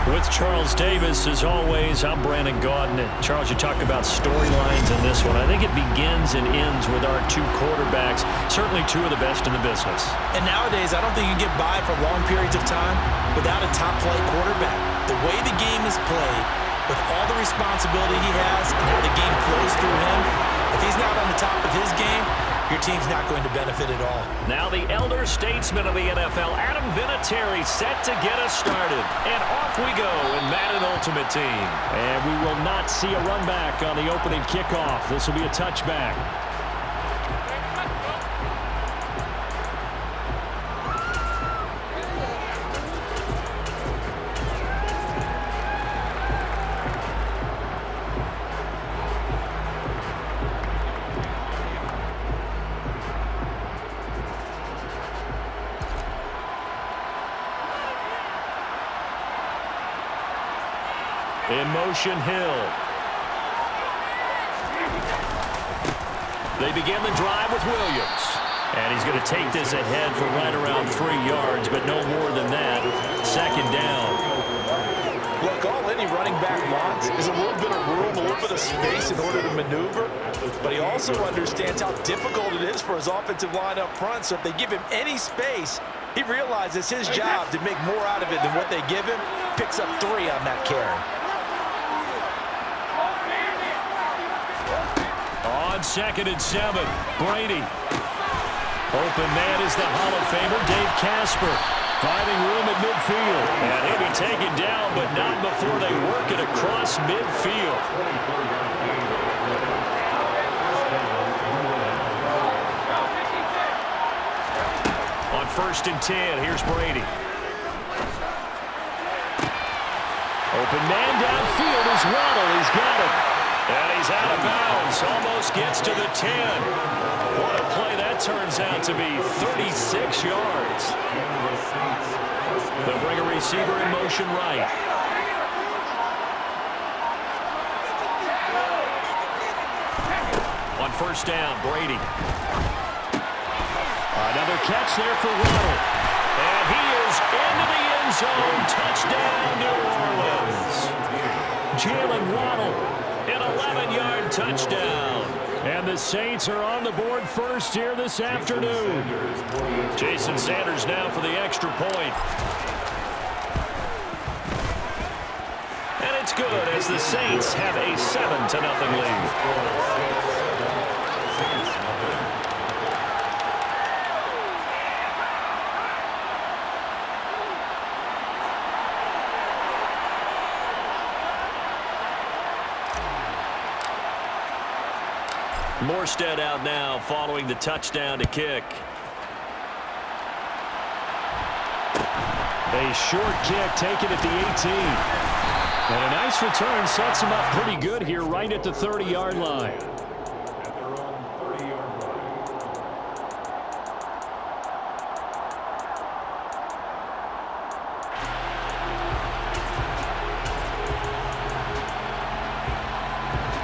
With Charles Davis, as always, I'm Brandon Gaudin. Charles, you talk about storylines in this one. I think it begins and ends with our two quarterbacks, certainly two of the best in the business. And nowadays, I don't think you can get by for long periods of time without a top-flight quarterback. The way the game is played, with all the responsibility he has and how the game flows through him, if he's not on the top of his game, your team's not going to benefit at all. Now the elder statesman of the NFL, Adam Vinatieri, set to get us started. And off we go in Madden Ultimate Team. And we will not see a run back on the opening kickoff. This will be a touchback. In motion, Hill. They begin the drive with Williams. And he's going to take this ahead for right around 3 yards, but no more than that. Second down. Look, all any running back wants is a little bit of room, a little bit of space in order to maneuver. But he also understands how difficult it is for his offensive line up front. So if they give him any space, he realizes his job to make more out of it than what they give him. Picks up 3 on that carry. On 2nd and 7, Brady. Open man is the Hall of Famer, Dave Casper. Finding room at midfield. And he'll be taken down, but not before they work it across midfield. On 1st and 10, here's Brady. Open man downfield is Waddle. He's got it. And he's out of bounds. Almost gets to the 10. What a play that turns out to be. 36 yards. They'll bring a receiver in motion right. On 1st down, Brady. Another catch there for Waddle. And he is into the end zone. Touchdown, New Orleans. Jalen Waddle. An 11-yard touchdown. And the Saints are on the board first here this afternoon. Jason Sanders now for the extra point. And it's good as the Saints have a 7-0 lead. Morstead out now following the touchdown to kick. A short kick taken at the 18. And a nice return sets him up pretty good here right at the 30-yard line.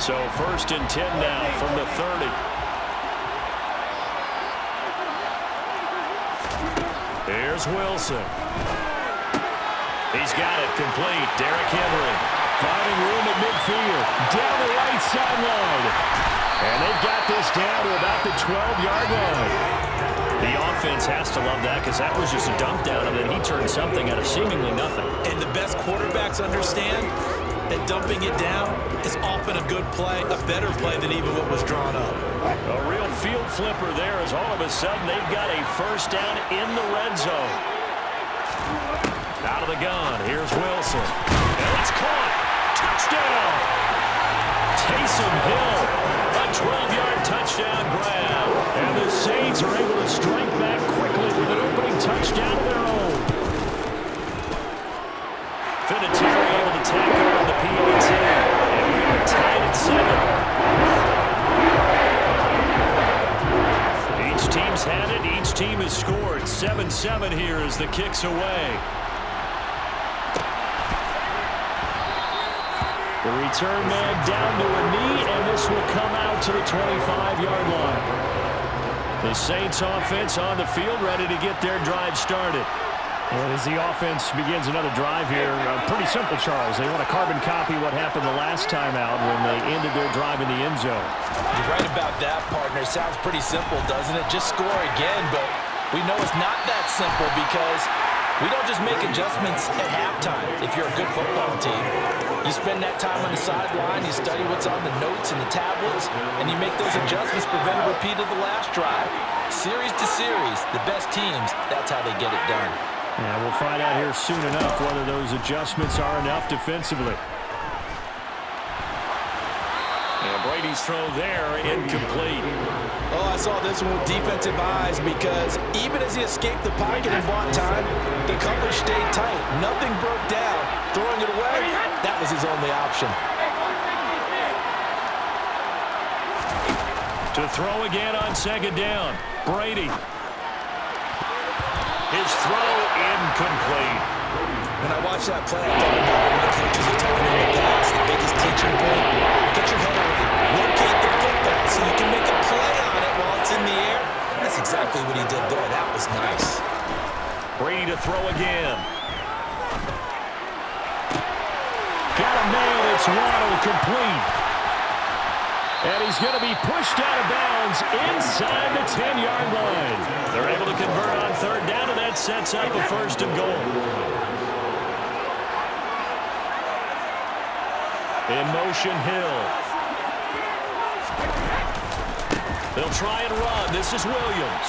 So 1st and 10 now from the 30. Here's Wilson. He's got it complete. Derrick Henry finding room at midfield. Down the right sideline. And they've got this down to about the 12-yard line. The offense has to love that because that was just a dump down, and then he turned something out of seemingly nothing. And the best quarterbacks understand that dumping it down is often a good play, a better play than even what was drawn up. A real field flipper there as all of a sudden they've got a 1st down in the red zone. Out of the gun, here's Wilson. And it's caught. Touchdown! Taysom Hill, a 12-yard touchdown grab. And the Saints are able to strike back quickly with an opening touchdown of their own. Vinatieri able to tackle on the PAT. And we are tied at 7. Each team's had it. Each team has scored. 7-7 here as the kick's away. The return man down to a knee, and this will come out to the 25-yard line. The Saints offense on the field ready to get their drive started. And as the offense begins another drive here, a pretty simple, Charles. They want to carbon copy what happened the last time out when they ended their drive in the end zone. You're right about that, partner. Sounds pretty simple, doesn't it? Just score again, but we know it's not that simple because we don't just make adjustments at halftime if you're a good football team. You spend that time on the sideline, you study what's on the notes and the tablets, and you make those adjustments, prevent a repeat of the last drive. Series to series, the best teams, that's how they get it done. Yeah, we'll find out here soon enough whether those adjustments are enough defensively. And Brady's throw there, incomplete. Oh, I saw this one with defensive eyes because even as he escaped the pocket and bought time, the coverage stayed tight. Nothing broke down. Throwing it away, that was his only option. To throw again on second down. Brady. His throw incomplete. When I watched that play, I thought about what my coaches have told me in the past. The biggest teaching point, get your head around. Locate the football so you can make a play on it while it's in the air. That's exactly what he did there. That was nice. Brady to throw again. Got a man. It's Waddle complete. And he's going to be pushed out of bounds inside the 10-yard line. They're able to convert on third down, and that sets up a first and goal. In motion, Hill. They'll try and run. This is Williams.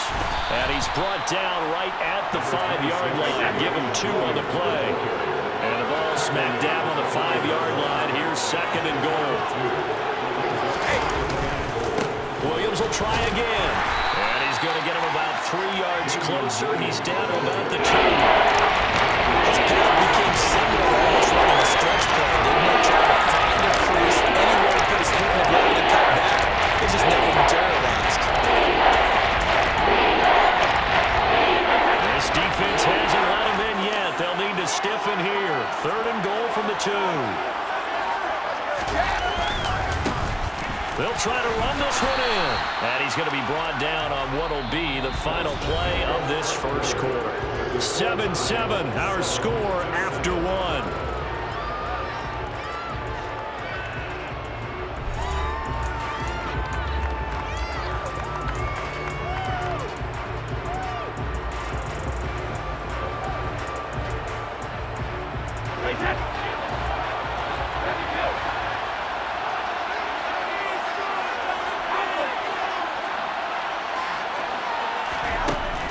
And he's brought down right at the 5-yard line. Give him 2 on the play. And the ball smacked down on the 5-yard line. Here's second and goal. Williams will try again. And he's going to get him about 3 yards closer. He's down to about the 2. This pass became similar, almost running a stretch play, didn't it? Trying to find a crease, anywhere to put his foot in the ground to cut back. It just never materialized. This defense hasn't let him in yet. They'll need to stiffen here. Third and goal from the 2. They'll try to run this one in. And he's going to be brought down on what will be the final play of this first quarter. 7-7, our score after 1.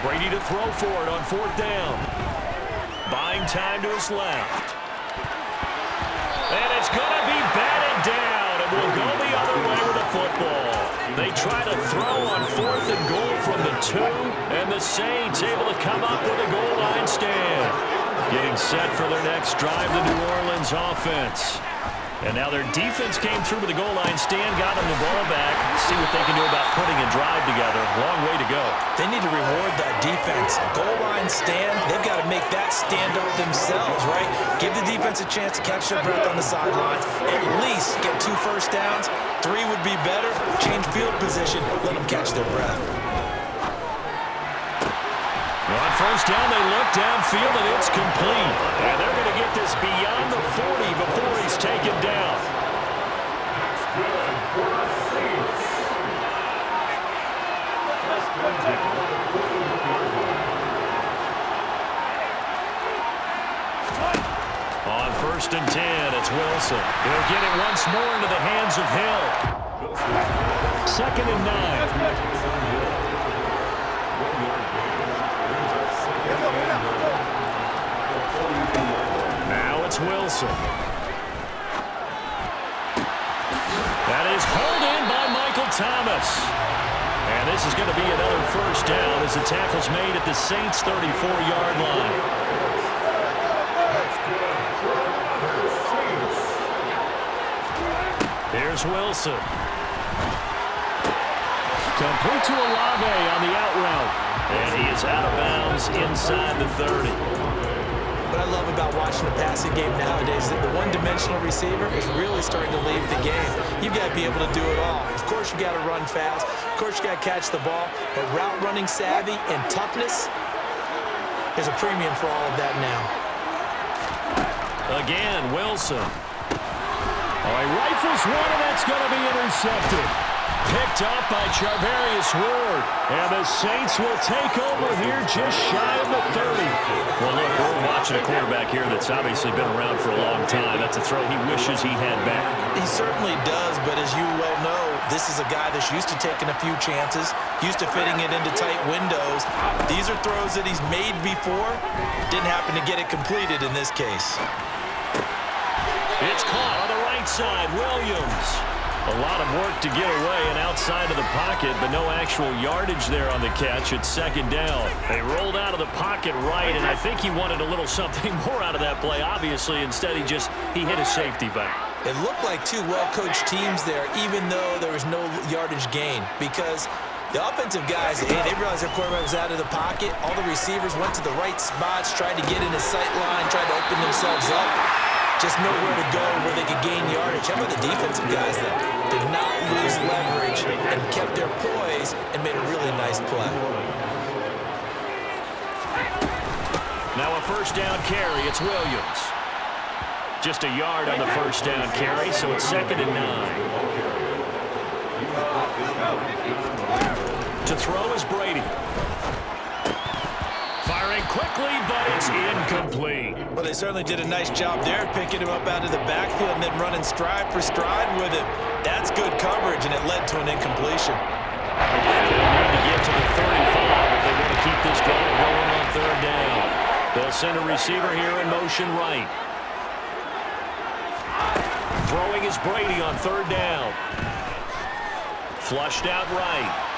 Brady to throw for it on fourth down. Buying time to his left. And it's going to be batted down. And will go the other way with the football. They try to throw on fourth and goal from the 2. And the Saints able to come up with a goal line stand. Getting set for their next drive, the New Orleans offense. And now their defense came through with the goal line stand, got them the ball back. See what they can do about putting a drive together. Long way to go. They need to reward that defense. A goal line stand, they've got to make that stand up themselves, right? Give the defense a chance to catch their breath on the sidelines. At least get 2 first downs. 3 would be better. Change field position. Let them catch their breath. On first down, they look downfield, and it's complete. And they're going to get this beyond the 40 before he's taken down. On first and 10, it's Wilson. He'll get it once more into the hands of Hill. Second and 9. Now it's Wilson. That is hauled in by Michael Thomas. And this is going to be another first down as the tackle's made at the Saints' 34-yard line. Here's Wilson. Complete to Olave on the out route. And he is out of bounds inside the 30. What I love about watching the passing game nowadays is that the one-dimensional receiver is really starting to leave the game. You've got to be able to do it all. Of course, you got to run fast. Of course, you got to catch the ball. But route running savvy and toughness, there's a premium for all of that now. Again, Wilson. Oh, he rifles one, and that's going to be intercepted. Picked up by Charvarius Ward. And the Saints will take over here just shy of the 30. Well, look, we're watching a quarterback here that's obviously been around for a long time. That's a throw he wishes he had back. He certainly does, but as you well know, this is a guy that's used to taking a few chances, used to fitting it into tight windows. These are throws that he's made before. Didn't happen to get it completed in this case. It's caught on the right side. Williams. A lot of work to get away and outside of the pocket, but no actual yardage there on the catch. It's second down. They rolled out of the pocket right, and I think he wanted a little something more out of that play. Obviously, instead he hit a safety back. It looked like two well-coached teams there, even though there was no yardage gain, because the offensive guys, hey, they realized their quarterback was out of the pocket. All the receivers went to the right spots, tried to get in his sight line, tried to open themselves up. Just nowhere to go where they could gain yardage. How about the defensive guys that did not lose leverage and kept their poise and made a really nice play? Now a first down carry. It's Williams. Just a yard on the first down carry, so it's 2nd and 9. To throw is Brady. Firing quickly, but it's incomplete. Well, they certainly did a nice job there, picking him up out of the backfield and then running stride for stride with him. That's good coverage, and it led to an incompletion. They'll need to get to the 35 if they want to keep this drive going on 3rd down. They'll send a receiver here in motion right. Throwing is Brady on 3rd down. Flushed out right.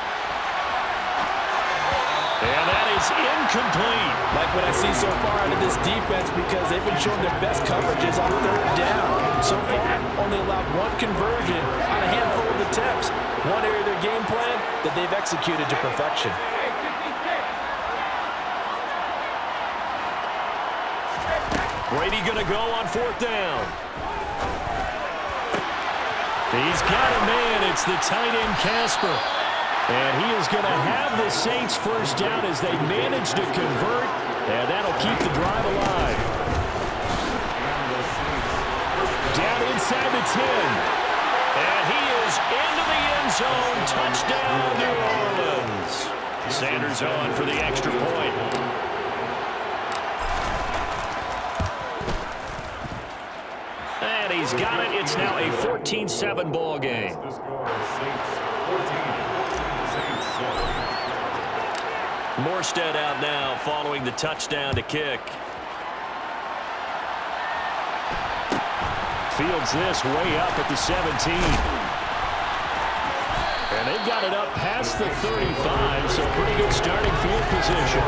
And that is incomplete. Like what I see so far out of this defense, because they've been showing their best coverages on 3rd down. So far, only allowed one conversion on a handful of attempts. One area of their game plan that they've executed to perfection. Brady going to go on 4th down. He's got a man. It's the tight end, Casper. And he is going to have the Saints first down as they manage to convert, and that'll keep the drive alive. Down inside the 10. And he is into the end zone. Touchdown, New Orleans. Sanders on for the extra point. And he's got it. It's now a 14-7 ball game. Morstead out now following the touchdown to kick. Fields this way up at the 17. And they've got it up past the 35, so pretty good starting field position.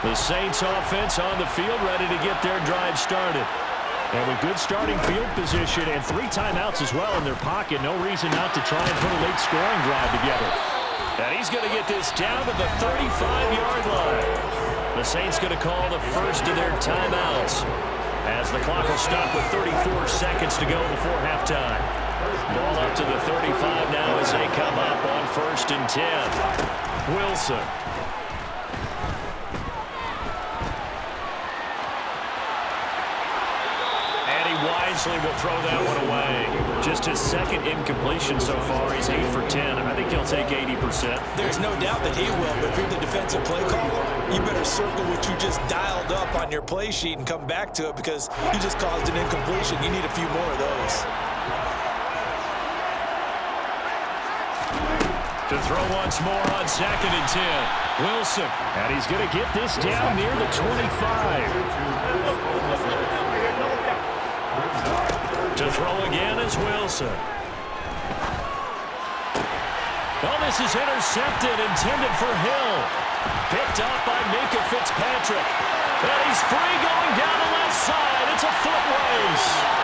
The Saints offense on the field ready to get their drive started. And with good starting field position and 3 timeouts as well in their pocket, no reason not to try and put a late scoring drive together. And he's going to get this down to the 35-yard line. The Saints going to call the first of their timeouts as the clock will stop with 34 seconds to go before halftime. Ball up to the 35 now as they come up on 1st and 10. Wilson. Wisely will throw that one away. Just his 2nd incompletion so far. He's 8 for 10. I think he'll take 80%. There's no doubt that he will, but if you're the defensive play caller, you better circle what you just dialed up on your play sheet and come back to it because you just caused an incompletion. You need a few more of those. To throw once more on 2nd and 10. Wilson. And he's going to get this down near the 25. To throw again is Wilson. Oh, this is intercepted, intended for Hill. Picked up by Minkah Fitzpatrick. And he's free going down the left side. It's a foot race.